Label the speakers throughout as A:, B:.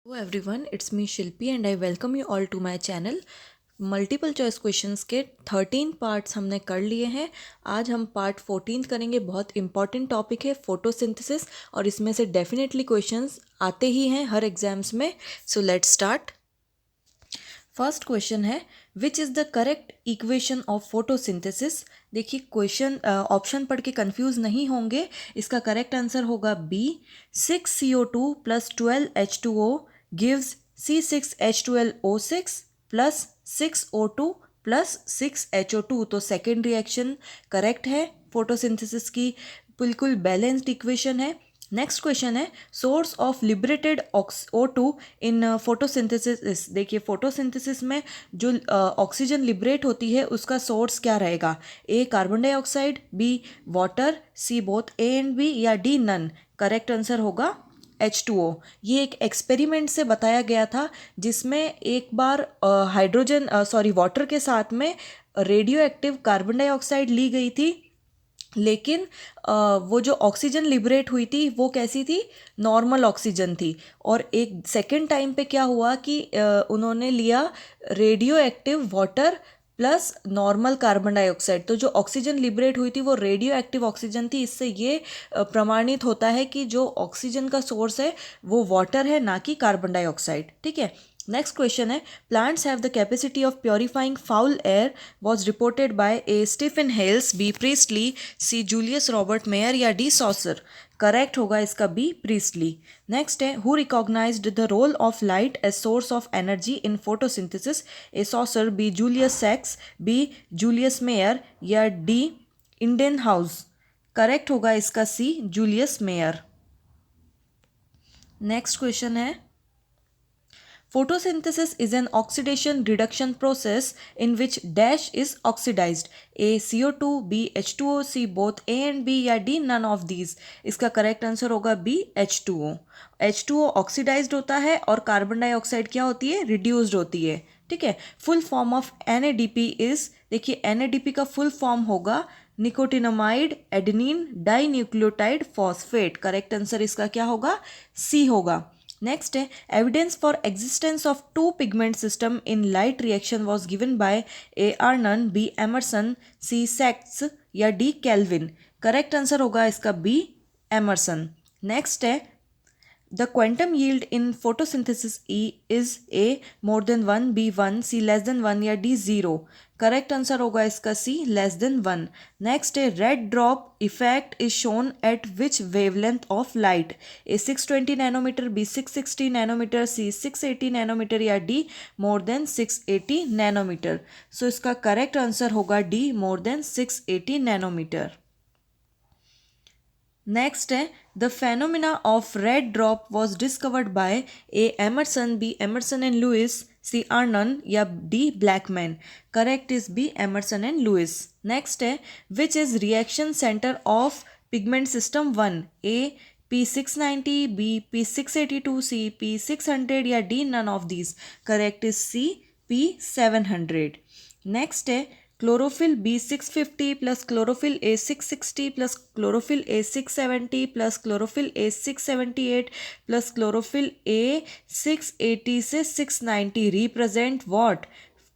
A: Hello everyone, it's me Shilpi and I welcome you all to my channel। Multiple choice questions के 13 parts हमने कर लिए हैं। आज हम पार्ट 14 करेंगे। बहुत इंपॉर्टेंट टॉपिक है फोटोसिंथेसिस और इसमें से डेफिनेटली क्वेश्चंस आते ही हैं हर एग्जाम्स में। So let's start. First question है which is the correct equation of photosynthesis. देखिए क्वेश्चन ऑप्शन पढ़ के कंफ्यूज नहीं होंगे। इसका करेक्ट आंसर होगा B. 6CO2 plus 12H2O gives C6H12O6 plus 6O2 plus 6HO2। तो सेकेंड रिएक्शन करेक्ट है फोटोसिंथेसिस की, बिल्कुल बैलेंस्ड इक्वेशन है। नेक्स्ट क्वेश्चन है source of liberated O2 in photosynthesis. देखिए फोटोसिंथेसिस में जो ऑक्सीजन लिबरेट होती है उसका सोर्स क्या रहेगा। A carbon dioxide, B water, C both A and B, या डी नन। करेक्ट आंसर होगा H2O। ये एक एक्सपेरिमेंट से बताया गया था जिसमें एक बार वाटर के साथ में रेडियो एक्टिव कार्बन डाइऑक्साइड ली गई थी, लेकिन वो जो ऑक्सीजन लिबरेट हुई थी वो कैसी थी, नॉर्मल ऑक्सीजन थी। और एक सेकेंड टाइम पे क्या हुआ कि उन्होंने लिया radio active water plus normal carbon dioxide. तो जो ऑक्सीजन लिबरेट हुई थी वो रेडियो एक्टिव ऑक्सीजन थी। इससे ये प्रमाणित होता है कि जो ऑक्सीजन का सोर्स है वो वाटर है, ना कि कार्बन डाइऑक्साइड। ठीक है। नेक्स्ट क्वेश्चन है plants have the capacity of purifying foul air was reported by A Stephen Hales, B Priestley, C Julius Robert Mayer, या डी सॉसर। करेक्ट होगा इसका बी प्रीस्टली। नेक्स्ट है who recognised the role of light as source of energy in photosynthesis. A Saussure, B Julius सैक्स, B Julius Mayer, या D Ingenhousz. Correct होगा इसका C Julius Mayer. Next question है photosynthesis is an oxidation reduction process in which dash is oxidized. A CO2, B H2O, C both A and B, या D none of these। इसका correct answer होगा B H2O। H2O oxidised होता है और carbon dioxide क्या होती है, reduced होती है। ठीक है। Full form of NADP is, देखिए NADP का फुल फॉर्म होगा nicotinamide adenine dinucleotide phosphate. Correct answer इसका क्या होगा, C होगा। नेक्स्ट है evidence for existence of two pigment system in light reaction was given by A Arnon, B Emerson, C सैक्स, या डी कैल्विन। करेक्ट आंसर होगा इसका B Emerson. Next है the quantum yield in photosynthesis E is A more than 1, B 1, C less than 1, या D 0। Correct answer होगा इसका C less than 1। Next है red drop effect is shown at which wavelength of light. A 620 nanometre, B 660 nanometre, C 680 nanometre, या D more than 680 nanometre. So इसका correct answer होगा D more than 680 nanometre. Next है the phenomena of red drop was discovered by A Emerson, B Emerson and Lewis, C Arnon, या D Blackman. Correct is B Emerson and Louis. Next है which is reaction centre of pigment system 1। A P690, B P682, C P600, या D none of these। Correct is C P700। Next है chlorophyll B650 plus chlorophyll A660 plus chlorophyll A670 plus chlorophyll A678 plus chlorophyll A680 से 690 represent what.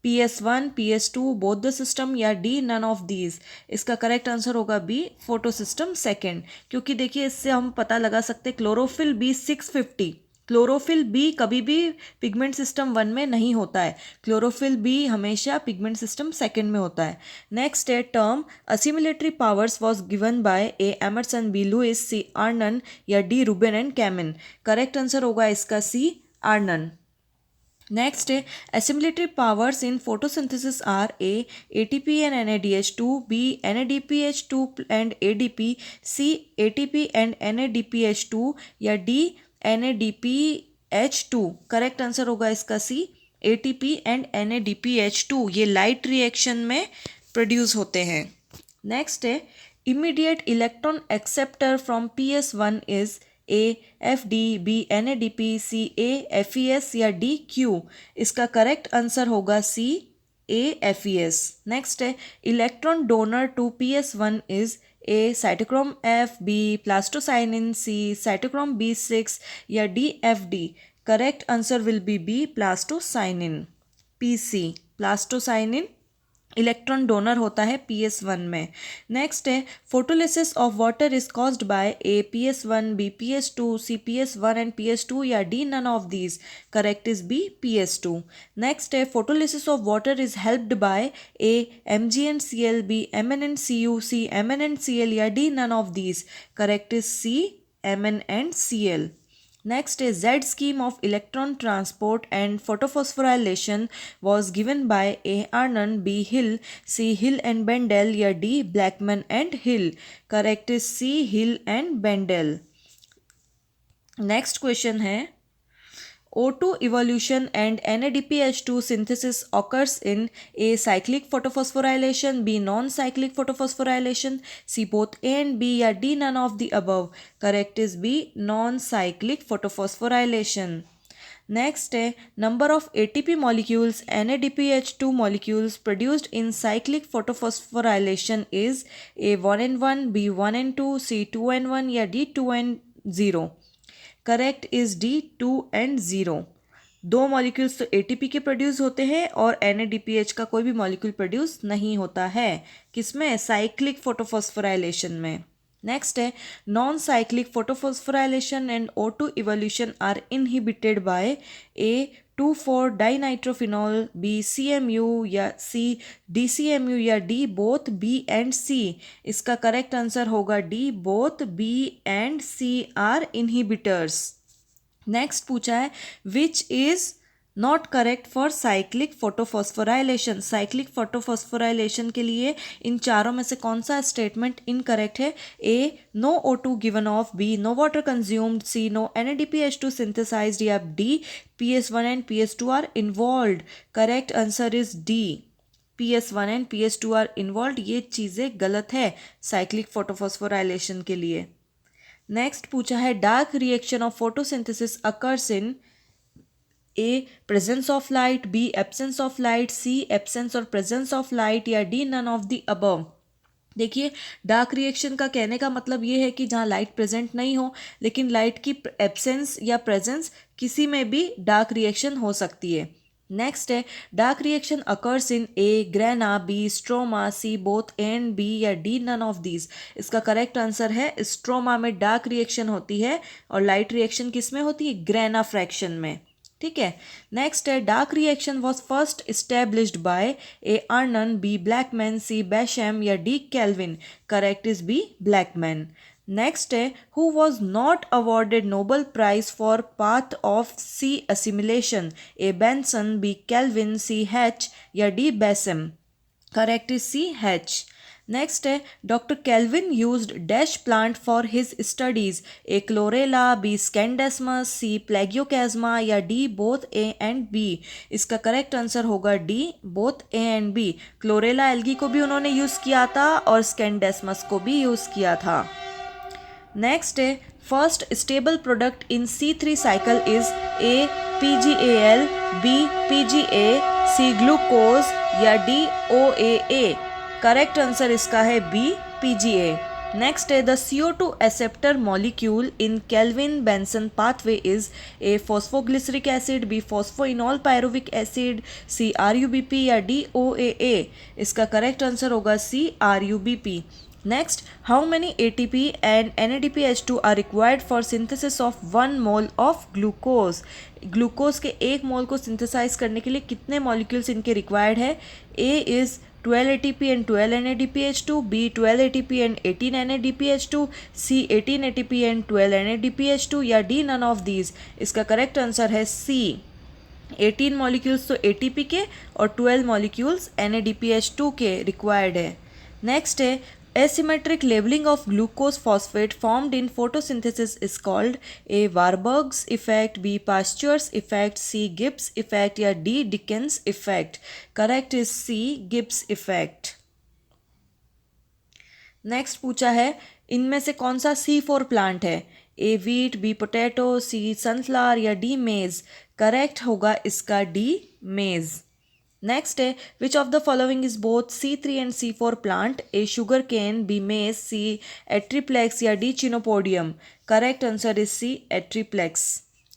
A: PS1, PS2, both the system, या D none of these. इसका correct answer होगा B photosystem second, क्योंकि देखिए इससे हम पता लगा सकते क्लोरोफिल B650, क्लोरोफिल बी कभी भी पिगमेंट सिस्टम 1 में नहीं होता है, क्लोरोफिल बी हमेशा पिगमेंट सिस्टम सेकेंड में होता है। नेक्स्ट है term assimilatory powers was given by A Emerson, B Lewis, C Arnon, या D Ruben and Kamen. Correct answer होगा इसका सी आर्नन। नेक्स्ट है assimilatory powers in photosynthesis are A ATP and NADH2, B NADPH2 and ADP, C ATP and NADPH2, या D NADPH2। Correct answer होगा इसका C ATP and NADPH2। ये light reaction में produce होते हैं। Next है immediate electron acceptor from PS1 is A F D, B NADP, C AFES, या D Q. इसका करेक्ट आंसर होगा सी AFES। नेक्स्ट है electron donor to PS1 is A cytochrome F, B plastocyanin, C cytochrome B6, या D FD। Correct answer will be B, plastocyanin. PC, plastocyanin electron donor होता है PS1 में। Next है photolysis of water is caused by A PS1, B PS2, C PS1 and PS2 या D none of these. Correct is B, PS2। Next है photolysis of water is helped by A MgNCl, B MnNCu, C MnNCl या D none of these. Correct is C, MnNCl। Next, a Z scheme of electron transport and photophosphorylation was given by A. Arnon, B. Hill, C. Hill and Bendel या D. Blackman and Hill. Correct is C. Hill and Bendel. Next question है O2 evolution and NADPH2 synthesis occurs in A. cyclic photophosphorylation, B. non-cyclic photophosphorylation, C. both A and B या D none of the above. Correct is B, non-cyclic photophosphorylation. Next है number of ATP molecules NADPH2 molecules produced in cyclic photophosphorylation is A. 1n1, B. 1n2, C. 2n1 या D. 2n0. Correct is D, 2 and 0। दो molecules तो ATP के produce होते हैं और NADPH का कोई भी मॉलिक्यूल प्रोड्यूस नहीं होता है। किसमें? साइक्लिक फोटोफॉस्फोराइलेशन में। नेक्स्ट है non cyclic photophosphorylation and O2 evolution are inhibited by A 2,4-dinitrophenol, B. CMU या C. DCMU या D. both B and C। इसका करेक्ट आंसर होगा D, both B and C are inhibitors। Next पूछा है which is not correct for cyclic photophosphorylation. Cyclic photophosphorylation के लिए इन चारों में से कौन सा स्टेटमेंट इनकरेक्ट है? A no O2 given off, B no water consumed, C no NADPH2 synthesised या D PS1 and PS2 are involved. Correct answer is D, PS1 and PS2 are involved. ये चीज़ें गलत है साइक्लिक फोटोफॉस्फोराइलेशन के लिए। Next पूछा है dark reaction of photosynthesis occurs in A presence of light, B absence of light, C absence और presence of light या D none of the above. देखिए डार्क रिएक्शन का कहने का मतलब ये है कि जहाँ लाइट प्रेजेंट नहीं हो, लेकिन लाइट की एब्सेंस या प्रेजेंस किसी में भी डार्क रिएक्शन हो सकती है। नेक्स्ट है dark reaction occurs in A grana, B stroma, C both A and B या डी नन ऑफ दीज। इसका करेक्ट आंसर है स्ट्रोमा में डार्क रिएक्शन होती है और लाइट रिएक्शन किस में होती है? ग्रेना फ्रैक्शन में। ठीक है। नेक्स्ट है dark reaction was first established by A Arnon, B Blackman, C Bassham या D Calvin. Correct is B Blackman. Next है who was not awarded Nobel prize for path of C assimilation, A Benson, B Calvin, C Hatch या D Bassham. Correct is C Hatch. Next है doctor Calvin used dash plant for his studies, A Chlorella, B Scenedesmus, C Plagiochasma या D both A and B. इसका correct answer होगा D, both A and B. Chlorella algae को भी उन्होंने use किया था और स्कैंडेस्मस को भी यूज़ किया था। नेक्स्ट है first stable product in C3 cycle is A PGAL, B PGA, C glucose या डी OAA। करेक्ट आंसर इसका है बी PGA। नेक्स्ट है the CO2 acceptor molecule in Calvin Benson pathway is A phosphoglyceric acid, B phosphoenol pyruvic acid, C RUBP या D OAA। इसका correct answer होगा C RUBP। Next, how many ATP and NADPH2 are required for synthesis of 1 mole of glucose? Glucose के 1 मोल को synthesise करने के लिए कितने molecules इनके रिक्वायर्ड है? A is 12 ATP and 12 NADPH2, B 12 ATP and 18 NADPH2, C 18 ATP and 12 NADPH2 या D none of these। इसका करेक्ट आंसर है C। 18 मॉलिक्यूल्स तो ATP के और 12 मॉलिक्यूल्स NADPH2 के रिक्वायर्ड है। नेक्स्ट है asymmetric labeling of glucose phosphate formed in photosynthesis is called A. Warburg's effect, B. Pasteur's effect, C. Gibbs effect या D. Dickens effect। Correct is C. Gibbs effect। Next पूछा है इनमें से कौन सा C4 प्लांट है? A. wheat, B. potato, C. sunflower या D. maize। Correct होगा इसका D. maize। नेक्स्ट है which of the following is both C3 and C4 plant, A sugar cane, B maize, C Atriplex या D Chenopodium. Correct answer is C Atriplex.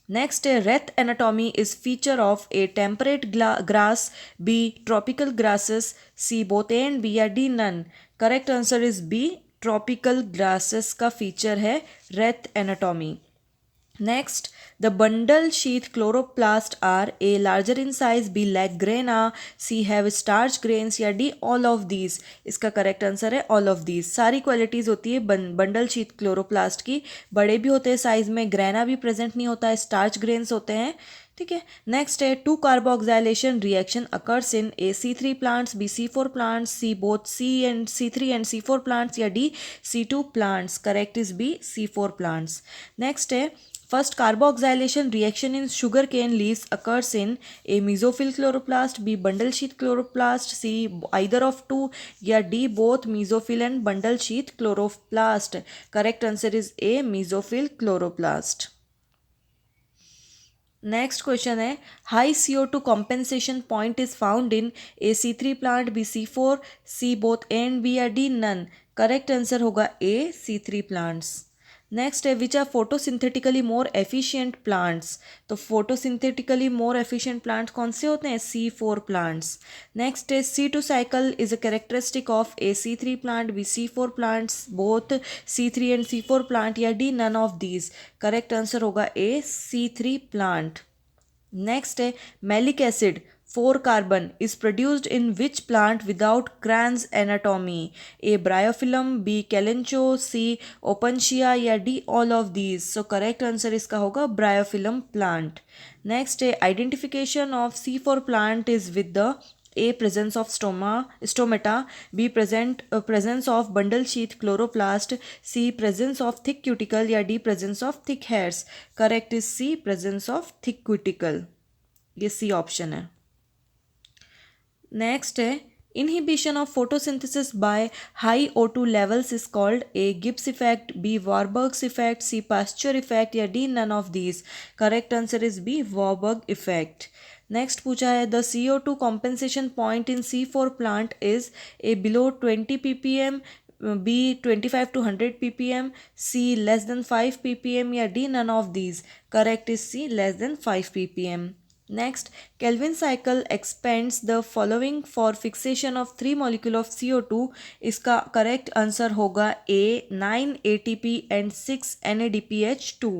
A: Next है wreath anatomy is feature of A temperate grass, B tropical grasses, C both A and B या D none. Correct answer is B, tropical grasses का feature है wreath anatomy. Next, the bundle sheath chloroplast are A larger in size, B lack graina, C have starch grains या D all of these। इसका correct answer है all of these। सारी qualities होती है bundle sheath chloroplast की, बड़े भी होते हैं साइज में, ग्रेना भी प्रेजेंट नहीं होता है, स्टार्च ग्रेन्स होते हैं। ठीक है। नेक्स्ट है two carboxylation reaction occurs in A C3 plants, B C4 plants, C both C3 and C4 plants या D C2 plants. Correct is B C4 plants. Next है first carboxylation reaction in sugarcane leaves occurs in A mesophil chloroplast, B bundle sheath chloroplast, C either of two या D both mesophil and bundle sheath chloroplast। Correct answer is A mesophil chloroplast। Next question है high CO2 compensation point is found in A C3 plant, B C4, C both A and B या D none। Correct answer होगा A C3 plants। Next है which are photosynthetically more efficient plants. तो photosynthetically more efficient plants कौन से होते हैं? C4 plants. Next है C2 cycle is a characteristic of A C3 plant, B C4 plants, both C3 and C4 plant या D none of these. Correct answer होगा A C3 plant. Next है malic acid 4 carbon is produced in which plant without Cran's anatomy? A bryophyllum, B kalanchoe, C opuntia या D all of these। So correct answer इसका होगा bryophyllum plant। Next है identification of C4 plant is with the A presence of stomata, B presence of bundle sheath chloroplast, C presence of thick cuticle या D presence of thick hairs। Correct is C presence of thick cuticle। ये C option है। Next है inhibition of photosynthesis by high O2 levels is called A Gibbs effect, B Warburg's effect, C Pasteur effect या D none of these. Correct answer is B Warburg effect. Next पूछा है the CO2 compensation point in C4 plant is A below 20 ppm, B 25 to 100 ppm, C less than 5 ppm या D none of these। Correct is C less than 5 ppm। Next, Kelvin cycle expends the following for fixation of 3 molecule of CO2। इसका correct answer होगा A 9 ATP and 6 NADPH2।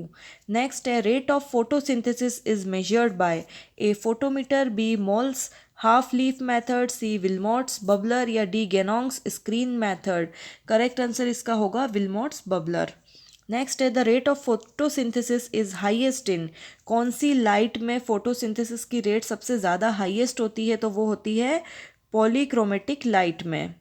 A: Next है rate of photosynthesis is measured by A photometer, B Moll's half leaf method, C Wilmott's bubbler या D Ganong's screen method. Correct answer इसका होगा Wilmott's bubbler. Next है the rate of photosynthesis is highest in. कौन सी light में photosynthesis की rate सबसे ज़्यादा हाईएस्ट होती है? तो वो होती है पॉलीक्रोमेटिक लाइट में।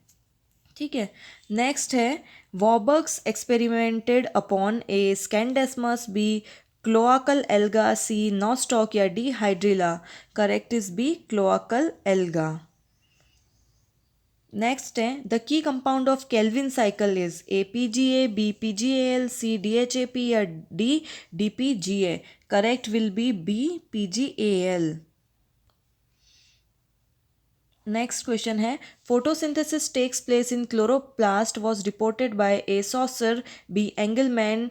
A: ठीक है। नेक्स्ट है वॉबर्ग्स एक्सपेरिमेंटेड अपॉन ए स्कैंडेस्मस, बी क्लोआकल एल्गा, सी नॉस्टॉक या D hydrilla. Correct is B क्लोआकल alga. Next है the key compound of Calvin cycle is A PGA, B PGAl, C DHAP या D DPGA। Correct will be B PGAl। Next question है photosynthesis takes place in chloroplast was reported by A saucer, B Engelmann,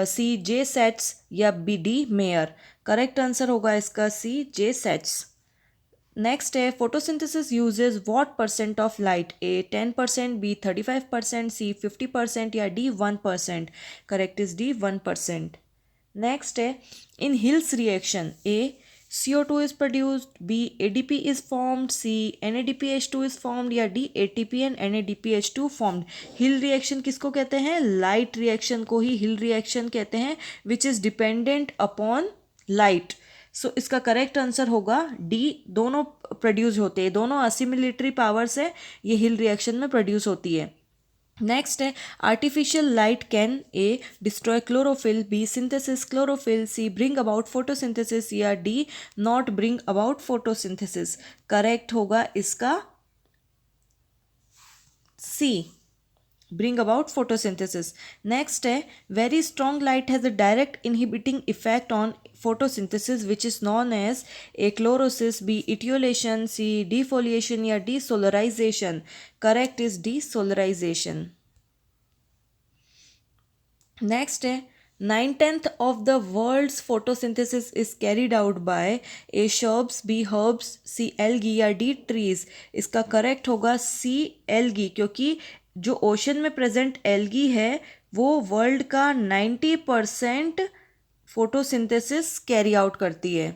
A: C J sets या B D mayor. Correct answer होगा इसका C J सेट्स। Next है photosynthesis uses what percent of light? A 10%, B 35%, C 50% या D 1%। Correct is D 1%। Next है in Hill's reaction A CO2 is produced, B ADP is formed, C NADPH2 is formed या D ATP and NADPH2 formed। Hill reaction किसको कहते हैं? Light reaction को ही हिल reaction कहते हैं which is dependent upon light. So इसका correct answer होगा D, दोनों प्रोड्यूस होते हैं, दोनों असिमिलेटरी पावर से ये हिल रिएक्शन में प्रोड्यूस होती है। नेक्स्ट है artificial light can A destroy chlorophyll, B synthesis chlorophyll, C bring about photosynthesis या D not bring about photosynthesis. Correct होगा इसका सी bring about photosynthesis। Next है very strong light has a direct inhibiting effect on photosynthesis which is known as A chlorosis, B etiolation, C defoliation या D solarization। Correct is D solarization। Next है 9/10 of the world's photosynthesis is carried out by A shrubs, B herbs, C algae या D trees। इसका correct होगा C algae, क्योंकि जो ocean में present algae है वो वर्ल्ड का 90% फोटोसिंथेसिस कैरी आउट करती है।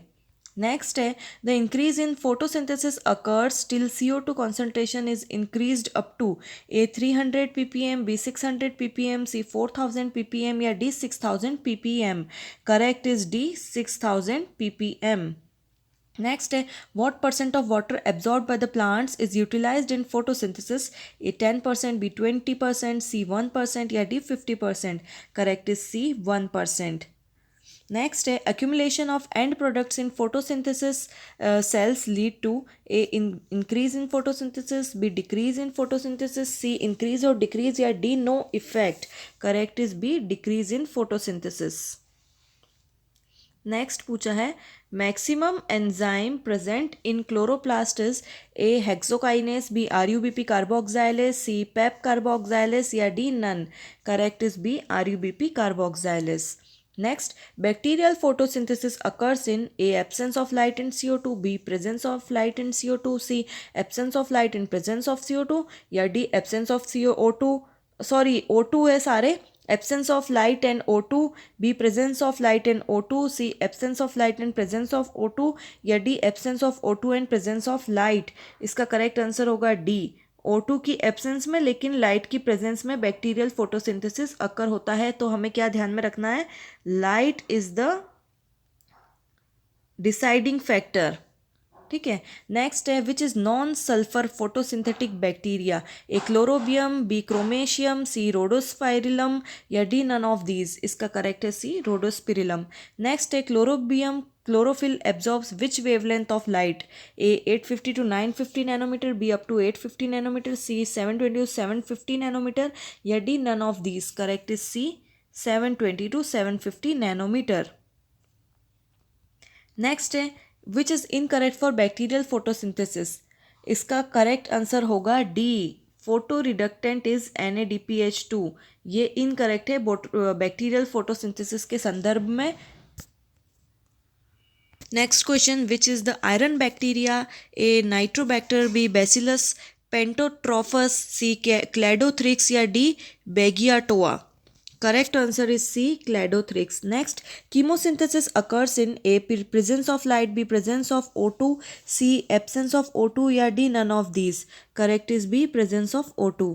A: नेक्स्ट है the increase in photosynthesis occurs till CO2 concentration is increased up to A 300 ppm, B 600 ppm, C 4000 ppm या D 6000 ppm। Correct is D 6000 ppm। Next है what percent of water absorb by the plants is utilised in photosynthesis. A 10%, B 20%, C 1% या D 50%। Correct is C 1%। Next है accumulation of end products in photosynthesis cells lead to A increase in photosynthesis, B decrease in photosynthesis, C increase or decrease या D no effect। correct is B decrease in photosynthesis। Next पूछा है maximum enzyme present in chloroplast is A hexokinase, B RuBP carboxylase, C PEP carboxylase या D none. Correct is B RuBP carboxylase. Next, bacterial photosynthesis occurs in A absence of light and CO2, B presence of light and CO2, C absence of light and presence of CO2 या D absence of CO2 O2 है सारे। absence of light and O2, B presence of light and O2, C absence of light and presence of O2 या D absence of O2 and presence of light। इसका correct answer होगा D O2 की absence में लेकिन light की presence में bacterial photosynthesis अकर होता है। तो हमें क्या ध्यान में रखना है, light is the deciding factor. ठीक है। नेक्स्ट है which is non sulphur photosynthetic bacteria. A Chlorobium, B Chromatium, C Rhodospirillum या डी नन ऑफ दीज। इसका करेक्ट है सी रोडोस्पिरिलम। नेक्स्ट है Chlorobium chlorophyll absorbs which wavelength of light? A 850 to 950 nanometer, B up to 850 nanometer, C 720 to 750 nanometer या D none of these। correct is C 720 to 750 nanometer। Next है which is incorrect for bacterial photosynthesis. इसका correct answer होगा D photo reductant is NADPH2। ये incorrect है bacterial photosynthesis के संदर्भ में। Next question which is the iron bacteria. A Nitrobacter, B Bacillus pantotrophus, C Cladothrix या D Beggiatoa. correct answer is C cladothrix। next, chemosynthesis occurs in A presence of light, B presence of O2, C absence of O2 या D none of these। correct is B presence of O2।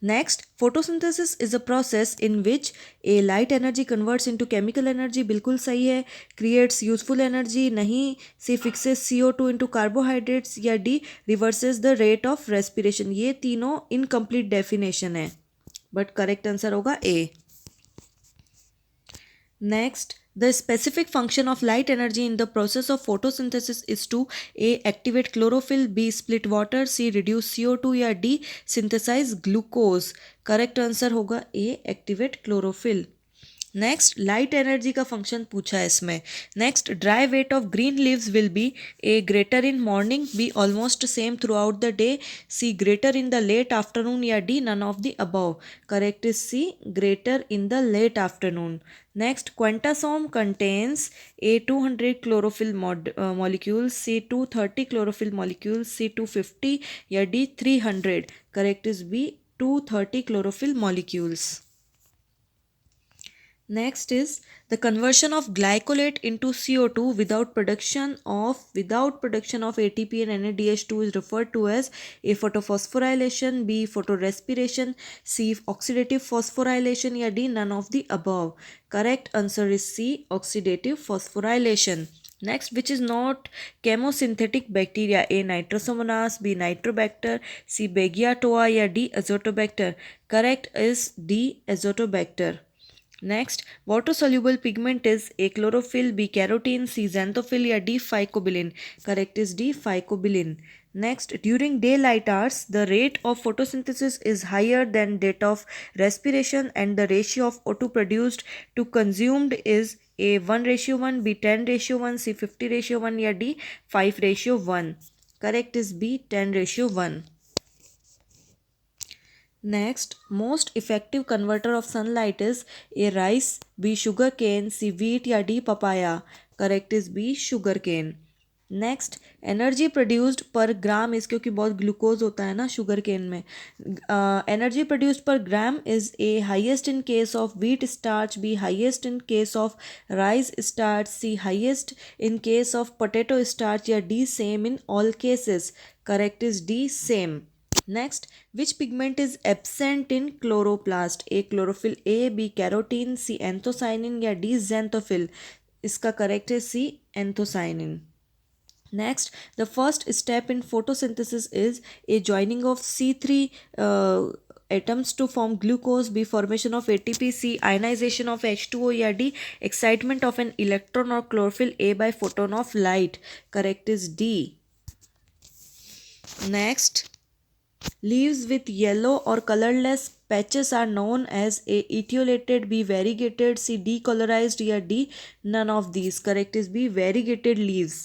A: next, photosynthesis is a process in which A light energy converts into chemical energy। बिल्कुल सही है। creates useful energy नहीं। C fixes CO2 into carbohydrates या D reverses the rate of respiration। ये तीनों incomplete definition है but correct answer होगा A। Next, the specific function of light energy in the process of photosynthesis is to A activate chlorophyll, B split water, C reduce CO2 या D synthesize glucose। correct answer होगा A activate chlorophyll। Next, light energy का function पूछा है इसमें। Next, dry weight of green leaves will be A greater in morning, B almost same throughout the day, C greater in the late afternoon या D none of the above. Correct is C greater in the late afternoon. Next, quantasome contains A 200 chlorophyll molecules, C 230 chlorophyll molecules, C 250 या D 300। Correct is B 230 chlorophyll molecules. Next is the conversion of glycolate into CO2 without production of ATP and NADH2 is referred to as A photophosphorylation, B photorespiration, C oxidative phosphorylation या D none of the above। correct answer is C oxidative phosphorylation। Next, which is not chemosynthetic bacteria? A nitrosomonas, B nitrobacter, C Beggiatoa या D azotobacter। correct is D azotobacter। Next, water soluble pigment is A chlorophyll, B carotene, C xanthophyll या D phycobilin. Correct is D phycobilin. Next, during day light hours the rate of photosynthesis is higher than that of respiration and the ratio of O2 produced to consumed is A 1:1, B 10:1, C 50:1 या D 5:1। Correct is B 10:1। Next, most effective converter of sunlight is A. Rice, B. Sugarcane, C. Wheat या D. Papaya. Correct is B. Sugarcane. Next, energy produced per gram is, क्योंकि बहुत glucose होता है ना sugar cane में. Energy produced per gram is A highest in case of wheat starch, B highest in case of rice starch, C highest in case of potato starch या D same in all cases. Correct is D same. Next, which pigment is absent in chloroplast? A. Chlorophyll, A. B. Carotene, C. Anthocyanin या D. Xanthophyll. इसका correct है C. Anthocyanin. Next, the first step in photosynthesis is A. Joining of C3 atoms to form glucose, B. Formation of ATP, C. Ionization of H2O या D. Excitement of an electron or chlorophyll A by photon of light. Correct is D. Next, leaves with yellow or colorless patches are known as A. Etiolated, B. Variegated, C. Decolorized या D. None of these. Correct is B. Variegated leaves.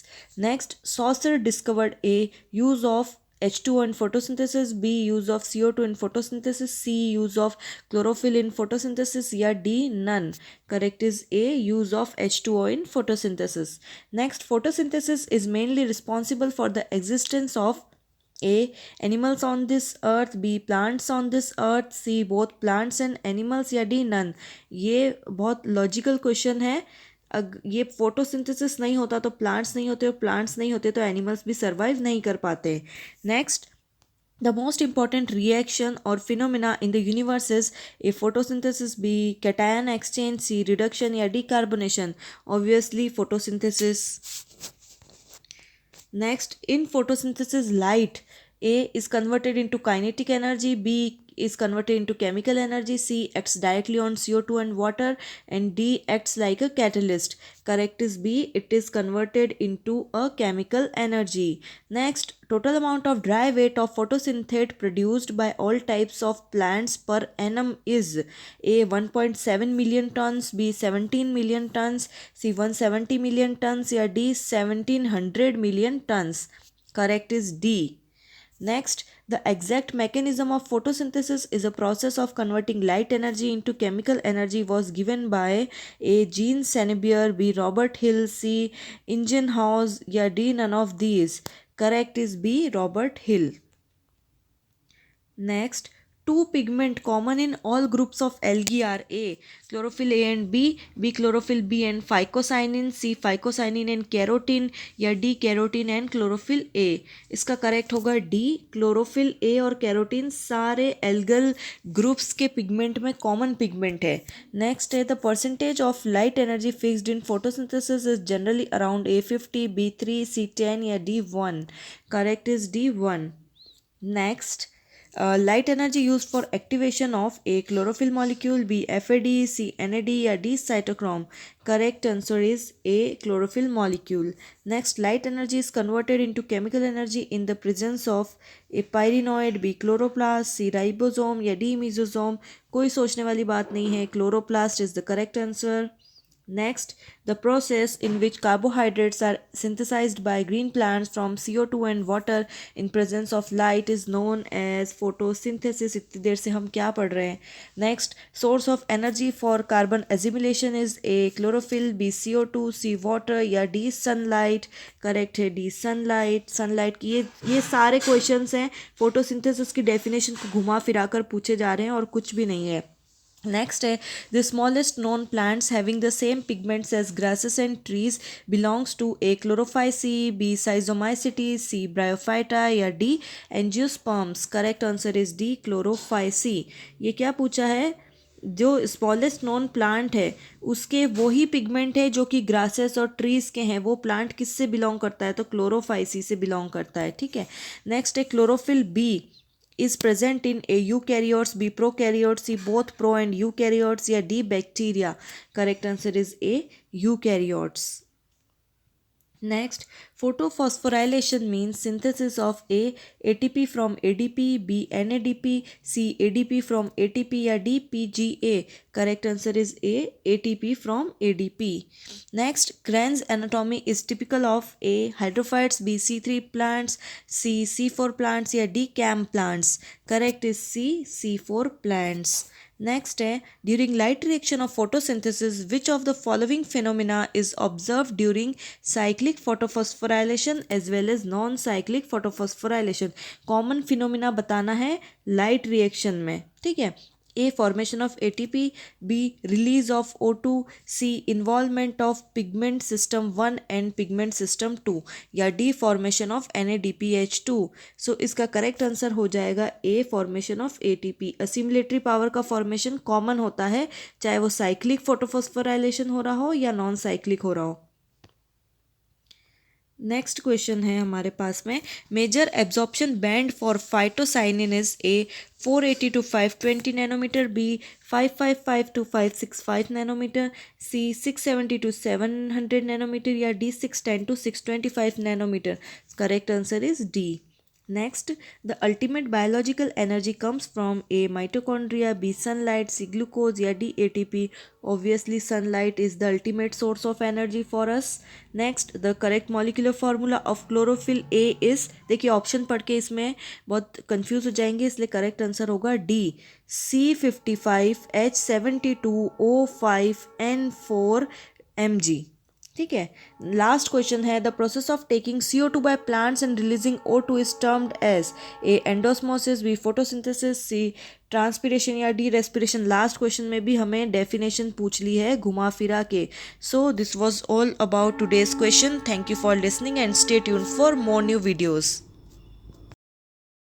A: Next, Saucer discovered A. Use of H2O in photosynthesis, B. Use of CO2 in photosynthesis, C. Use of chlorophyll in photosynthesis या D. None. Correct is A. Use of H2O in photosynthesis. Next, photosynthesis is mainly responsible for the existence of A. Animals on this earth, B. Plants on this earth, C. Both plants and animals या D. None. ये बहुत logical question है. ये photosynthesis नहीं होता तो plants नहीं होते, और प्लांट्स नहीं होते तो एनिमल्स भी सर्वाइव नहीं कर पाते. Next, the most important reaction or phenomena in the universe is A. Photosynthesis, B. Cation exchange, C. Reduction या D. Carbonation. Obviously photosynthesis. Next, in photosynthesis, light A is converted into kinetic energy, B is converted into chemical energy, C acts directly on CO2 and water, and D acts like a catalyst. Correct is B, it is converted into a chemical energy. Next, total amount of dry weight of photosynthate produced by all types of plants per annum is A. 1.7 million tons, B. 17 million tons, C. 170 million tons या D. 1700 million tons. Correct is D. Next, the exact mechanism of photosynthesis is a process of converting light energy into chemical energy was given by A. Jean Senebier, B. Robert Hill, C. Ingenhousz या D. None of these. Correct is B. Robert Hill. Next, two pigment common in all groups of algae are A. Chlorophyll A and B, B. Chlorophyll B and phycocyanin, C. Phycocyanin and carotene या D. Carotene and chlorophyll A. इसका correct होगा D. Chlorophyll A और carotene सारे algal groups के pigment में common pigment है. Next है the percentage of light energy fixed in photosynthesis is generally around A50, B3, C10 या D1. Correct is D1. Next, light energy used for activation of A. Chlorophyll molecule, B. FAD, C. NAD या D. cytochrome. Correct answer is A. Chlorophyll molecule. Next, light energy is converted into chemical energy in the presence of A. pyrenoid, B. chloroplast, C. ribosome या D. mesosome. कोई सोचने वाली बात नहीं है, chloroplast is the correct answer. Next, the process in which carbohydrates are synthesized by green plants from CO2 and water in presence of light is known as photosynthesis. इतनी देर से हम क्या पढ़ रहे हैं? Next, source of energy for carbon assimilation is A. chlorophyll, B. CO2, C. water या D. sunlight. Correct है D. sunlight. Sunlight की ये सारे क्वेश्चंस हैं फोटोसिंथेसिस की डेफिनेशन को घुमा फिरा कर पूछे जा रहे हैं और कुछ भी नहीं है. Next, the smallest known plants having the same pigments as grasses and trees belongs to A. Chlorophyceae, B. Schizomycetes, C. Bryophyta या D. Angiosperms. Correct answer is D. Chlorophyceae. ये क्या पूछा है? जो स्मॉलेस्ट नॉन प्लांट है उसके वही pigment है जो कि ग्रासेस और ट्रीज के हैं. वो प्लांट किससे बिलोंग करता है? तो क्लोरोफाइसी से बिलोंग करता है. ठीक है. नेक्स्ट है chlorophyll B is present in A. eukaryotes, B. prokaryotes, C. both pro and eukaryotes या D. bacteria. Correct answer is A. eukaryotes. Next, photophosphorylation means synthesis of A. ATP from ADP, B. NADP, C. ADP from ATP या D. PGA. Correct answer is A. ATP from ADP. Next, Kranz anatomy is typical of A. Hydrophytes, B. C3 plants, C. C4 plants या D. CAM plants. Correct is C. C4 plants. Next है, during light reaction of photosynthesis, which of the following phenomena is observed during cyclic photophosphorylation as well as non-cyclic photophosphorylation? Common phenomena बताना है light reaction में, ठीक है. A. Formation of ATP, B. Release of O2, C. Involvement of pigment system 1 and pigment system 2 या D. Formation of NADPH2. So इसका correct answer हो जाएगा A. Formation of ATP. Assimilatory power का formation common होता है चाहे वो cyclic photophosphorylation हो रहा हो या नॉन साइक्लिक हो रहा हो. नेक्स्ट क्वेश्चन है हमारे पास में, major absorption band for phycocyanin is A 480 to 520 nanometre, B 555 to 565 nanometre, C 670 to 700 nanometre या D 610 to 625 nanometre. Correct answer is D. Next, the ultimate biological energy comes from A. Mitochondria, B. Sunlight, C. Glucose या D. ATP. Obviously, sunlight is the ultimate source of energy for us. Next, the correct molecular formula of chlorophyll A is, देखिए option पढ़ के इसमें बहुत confuse हो जाएंगे, इसलिए correct answer होगा D. C55H72O5N4 Mg. ठीक है. लास्ट क्वेश्चन है, the process of taking CO2 by plants and releasing O2 is termed as A. Endosmosis, B. Photosynthesis, C. Transpiration या D. रेस्पिरेशन. लास्ट क्वेश्चन में भी हमें डेफिनेशन पूछ ली है घुमा फिरा के. So this was all about today's question. Thank you for listening and stay tuned for more new videos.